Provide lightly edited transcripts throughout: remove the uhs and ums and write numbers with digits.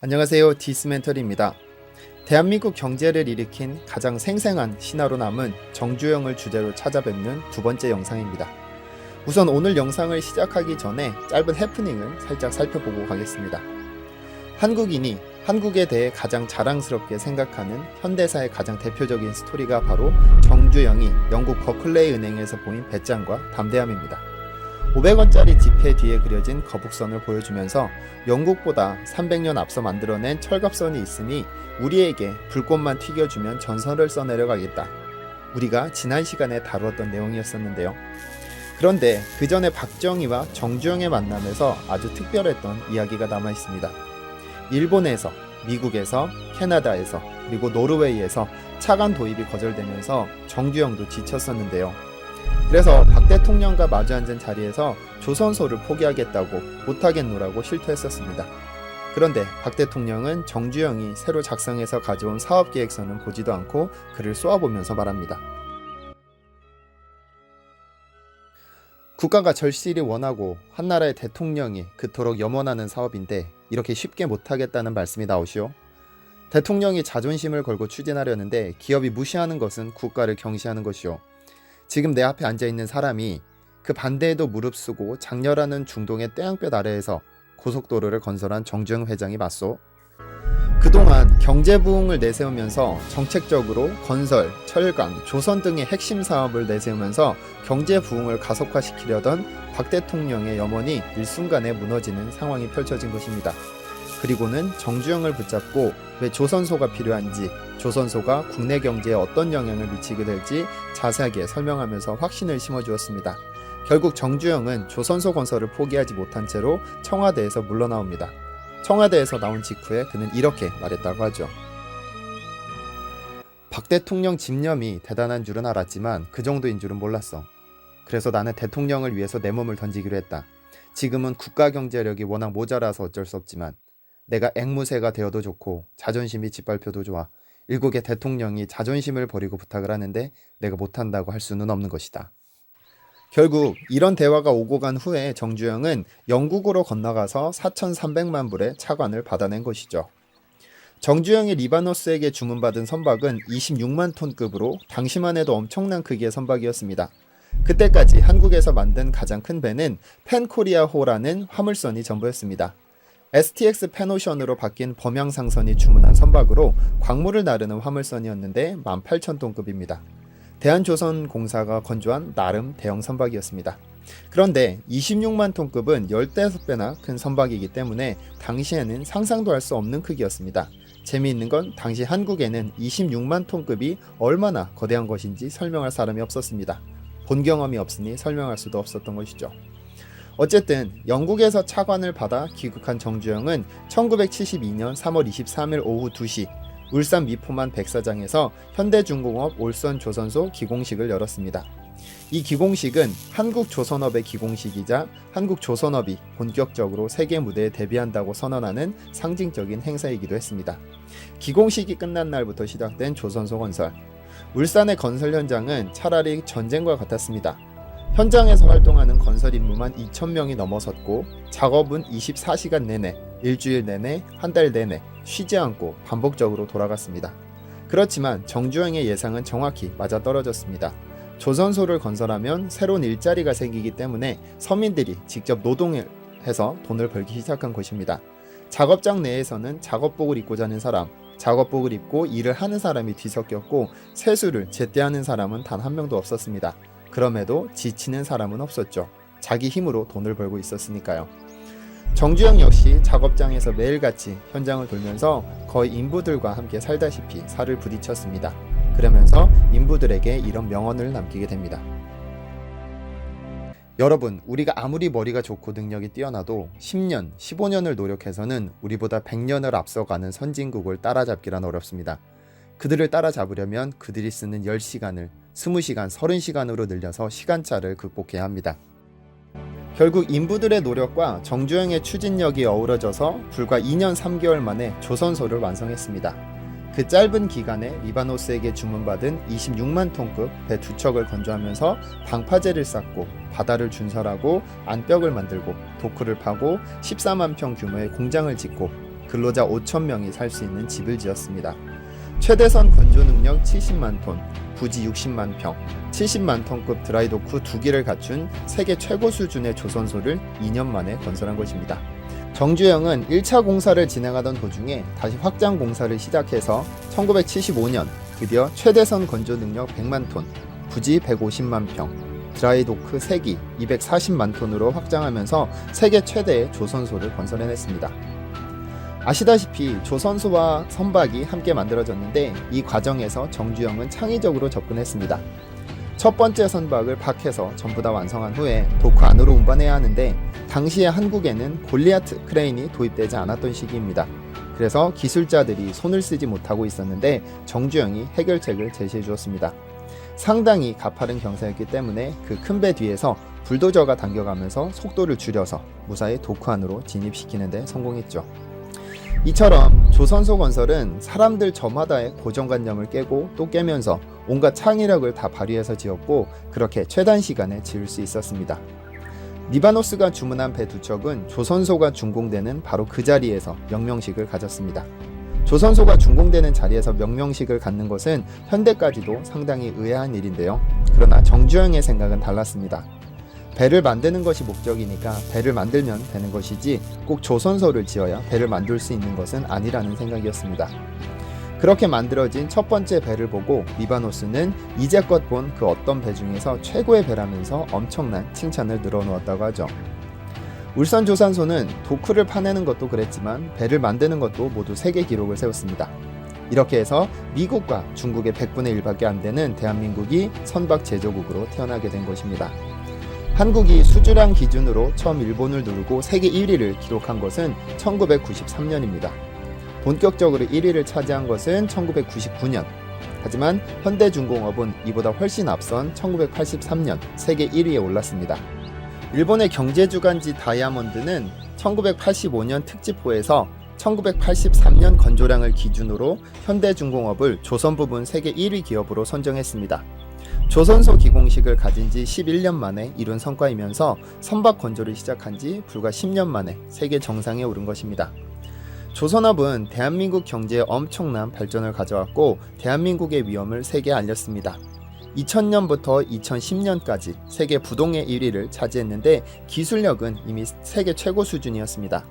안녕하세요. 디스멘터리입니다. 대한민국 경제를 일으킨 가장 생생한 신화로 남은 정주영을 주제로 찾아뵙는 두 번째 영상입니다. 우선 오늘 영상을 시작하기 전에 짧은 해프닝을 살짝 살펴보고 가겠습니다. 한국인이 한국에 대해 가장 자랑스럽게 생각하는 현대사의 가장 대표적인 스토리가 바로 정주영이 영국 버클레이 은행에서 보인 배짱과 담대함입니다. 500원짜리 지폐 뒤에 그려진 거북선을 보여주면서 영국보다 300년 앞서 만들어낸 철갑선이 있으니 우리에게 불꽃만 튀겨주면 전선을 써내려가겠다. 우리가 지난 시간에 다루었던 내용이었었는데요. 그런데 그 전에 박정희와 정주영의 만남에서 아주 특별했던 이야기가 남아 있습니다. 일본에서, 미국에서, 캐나다에서, 그리고 노르웨이에서 차관 도입이 거절되면서 정주영도 지쳤었는데요. 그래서 박 대통령과 마주 앉은 자리에서 조선소를 포기하겠다고 못하겠노라고 실토했었습니다. 그런데 박 대통령은 정주영이 새로 작성해서 가져온 사업계획서는 보지도 않고 그를 쏘아보면서 말합니다. 국가가 절실히 원하고 한나라의 대통령이 그토록 염원하는 사업인데 이렇게 쉽게 못하겠다는 말씀이 나오시오. 대통령이 자존심을 걸고 추진하려는데 기업이 무시하는 것은 국가를 경시하는 것이오. 지금 내 앞에 앉아있는 사람이 그 반대에도 무릅쓰고 장렬하는 중동의 태양볕 아래에서 고속도로를 건설한 정주영 회장이 맞소. 그동안 경제부흥을 내세우면서 정책적으로 건설, 철강, 조선 등의 핵심 사업을 내세우면서 경제부흥을 가속화시키려던 박 대통령의 염원이 일순간에 무너지는 상황이 펼쳐진 것입니다. 그리고는 정주영을 붙잡고 왜 조선소가 필요한지, 조선소가 국내 경제에 어떤 영향을 미치게 될지 자세하게 설명하면서 확신을 심어주었습니다. 결국 정주영은 조선소 건설을 포기하지 못한 채로 청와대에서 물러나옵니다. 청와대에서 나온 직후에 그는 이렇게 말했다고 하죠. 박 대통령 집념이 대단한 줄은 알았지만 그 정도인 줄은 몰랐어. 그래서 나는 대통령을 위해서 내 몸을 던지기로 했다. 지금은 국가 경제력이 워낙 모자라서 어쩔 수 없지만 내가 앵무새가 되어도 좋고 자존심이 짓밟혀도 좋아. 일국의 대통령이 자존심을 버리고 부탁을 하는데 내가 못한다고 할 수는 없는 것이다. 결국 이런 대화가 오고 간 후에 정주영은 영국으로 건너가서 4,300만 불의 차관을 받아낸 것이죠. 정주영이 리바노스에게 주문받은 선박은 26만 톤급으로 당시만 해도 엄청난 크기의 선박이었습니다. 그때까지 한국에서 만든 가장 큰 배는 펜코리아호라는 화물선이 전부였습니다. STX 펜오션으로 바뀐 범양상선이 주문한 선박으로 광물을 나르는 화물선이었는데 18,000톤급입니다. 대한조선공사가 건조한 나름 대형 선박이었습니다. 그런데 26만 톤급은 15배나 큰 선박이기 때문에 당시에는 상상도 할 수 없는 크기였습니다. 재미있는 건 당시 한국에는 26만 톤급이 얼마나 거대한 것인지 설명할 사람이 없었습니다. 본 경험이 없으니 설명할 수도 없었던 것이죠. 어쨌든 영국에서 차관을 받아 귀국한 정주영은 1972년 3월 23일 오후 2시 울산 미포만 백사장에서 현대중공업 올선조선소 기공식을 열었습니다. 이 기공식은 한국조선업의 기공식이자 한국조선업이 본격적으로 세계 무대에 데뷔한다고 선언하는 상징적인 행사이기도 했습니다. 기공식이 끝난 날부터 시작된 조선소 건설. 울산의 건설 현장은 차라리 전쟁과 같았습니다. 현장에서 활동하는 건설 인무만 2,000명이 넘어섰고 작업은 24시간 내내, 일주일 내내, 한 달 내내 쉬지 않고 반복적으로 돌아갔습니다. 그렇지만 정주영의 예상은 정확히 맞아떨어졌습니다. 조선소를 건설하면 새로운 일자리가 생기기 때문에 서민들이 직접 노동을 해서 돈을 벌기 시작한 것입니다. 작업장 내에서는 작업복을 입고 자는 사람, 작업복을 입고 일을 하는 사람이 뒤섞였고 세수를 제때 하는 사람은 단 한 명도 없었습니다. 그럼에도 지치는 사람은 없었죠. 자기 힘으로 돈을 벌고 있었으니까요. 정주영 역시 작업장에서 매일같이 현장을 돌면서 거의 인부들과 함께 살다시피 살을 부딪혔습니다. 그러면서 인부들에게 이런 명언을 남기게 됩니다. 여러분, 우리가 아무리 머리가 좋고 능력이 뛰어나도 10년, 15년을 노력해서는 우리보다 100년을 앞서가는 선진국을 따라잡기란 어렵습니다. 그들을 따라잡으려면 그들이 쓰는 10시간을 20시간, 30시간으로 늘려서 시간차를 극복해야 합니다. 결국 인부들의 노력과 정주영의 추진력이 어우러져서 불과 2년 3개월 만에 조선소를 완성했습니다. 그 짧은 기간에 리바노스에게 주문받은 26만 톤급 배 2척을 건조하면서 방파제를 쌓고 바다를 준설하고 안벽을 만들고 도크를 파고 14만 평 규모의 공장을 짓고 근로자 5,000명이 살 수 있는 집을 지었습니다. 최대선 건조 능력 70만 톤, 부지 60만 평, 70만 톤급 드라이도크 2기를 갖춘 세계 최고 수준의 조선소를 2년 만에 건설한 것입니다. 정주영은 1차 공사를 진행하던 도중에 다시 확장 공사를 시작해서 1975년 드디어 최대선 건조 능력 100만 톤, 부지 150만 평, 드라이도크 3기 240만 톤으로 확장하면서 세계 최대의 조선소를 건설해냈습니다. 아시다시피 조선소와 선박이 함께 만들어졌는데 이 과정에서 정주영은 창의적으로 접근했습니다. 첫 번째 선박을 박해서 전부 다 완성한 후에 도크 안으로 운반해야 하는데 당시에 한국에는 골리아트 크레인이 도입되지 않았던 시기입니다. 그래서 기술자들이 손을 쓰지 못하고 있었는데 정주영이 해결책을 제시해 주었습니다. 상당히 가파른 경사였기 때문에 그 큰 배 뒤에서 불도저가 당겨가면서 속도를 줄여서 무사히 도크 안으로 진입시키는 데 성공했죠. 이처럼 조선소 건설은 사람들 저마다의 고정관념을 깨고 또 깨면서 온갖 창의력을 다 발휘해서 지었고 그렇게 최단 시간에 지을 수 있었습니다. 리바노스가 주문한 배 2척은 조선소가 준공되는 바로 그 자리에서 명명식을 가졌습니다. 조선소가 준공되는 자리에서 명명식을 갖는 것은 현대까지도 상당히 의아한 일인데요. 그러나 정주영의 생각은 달랐습니다. 배를 만드는 것이 목적이니까 배를 만들면 되는 것이지 꼭 조선소를 지어야 배를 만들 수 있는 것은 아니라는 생각이었습니다. 그렇게 만들어진 첫 번째 배를 보고 리바노스는 이제껏 본 그 어떤 배 중에서 최고의 배라면서 엄청난 칭찬을 늘어놓았다고 하죠. 울산조선소는 도크를 파내는 것도 그랬지만 배를 만드는 것도 모두 세계 기록을 세웠습니다. 이렇게 해서 미국과 중국의 100분의 1밖에 안 되는 대한민국이 선박 제조국으로 태어나게 된 것입니다. 한국이 수주량 기준으로 처음 일본을 누르고 세계 1위를 기록한 것은 1993년입니다. 본격적으로 1위를 차지한 것은 1999년. 하지만 현대중공업은 이보다 훨씬 앞선 1983년 세계 1위에 올랐습니다. 일본의 경제주간지 다이아몬드는 1985년 특집호에서 1983년 건조량을 기준으로 현대중공업을 조선 부분 세계 1위 기업으로 선정했습니다. 조선소 기공식을 가진 지 11년 만에 이룬 성과이면서 선박 건조를 시작한 지 불과 10년 만에 세계 정상에 오른 것입니다. 조선업은 대한민국 경제에 엄청난 발전을 가져왔고 대한민국의 위엄을 세계에 알렸습니다. 2000년부터 2010년까지 세계 부동의 1위를 차지했는데 기술력은 이미 세계 최고 수준이었습니다.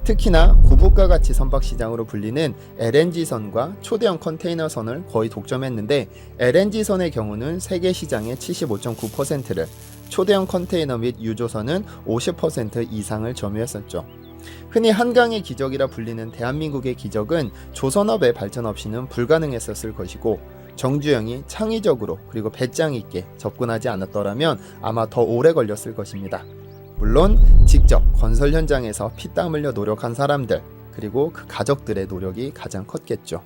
특히나 고부가 가치 선박 시장으로 불리는 LNG선과 초대형 컨테이너선을 거의 독점했는데 LNG선의 경우는 세계 시장의 75.9%를, 초대형 컨테이너 및 유조선은 50% 이상을 점유했었죠. 흔히 한강의 기적이라 불리는 대한민국의 기적은 조선업의 발전 없이는 불가능했었을 것이고 정주영이 창의적으로 그리고 배짱 있게 접근하지 않았더라면 아마 더 오래 걸렸을 것입니다. 물론 직접 건설 현장에서 피땀 흘려 노력한 사람들 그리고 그 가족들의 노력이 가장 컸겠죠.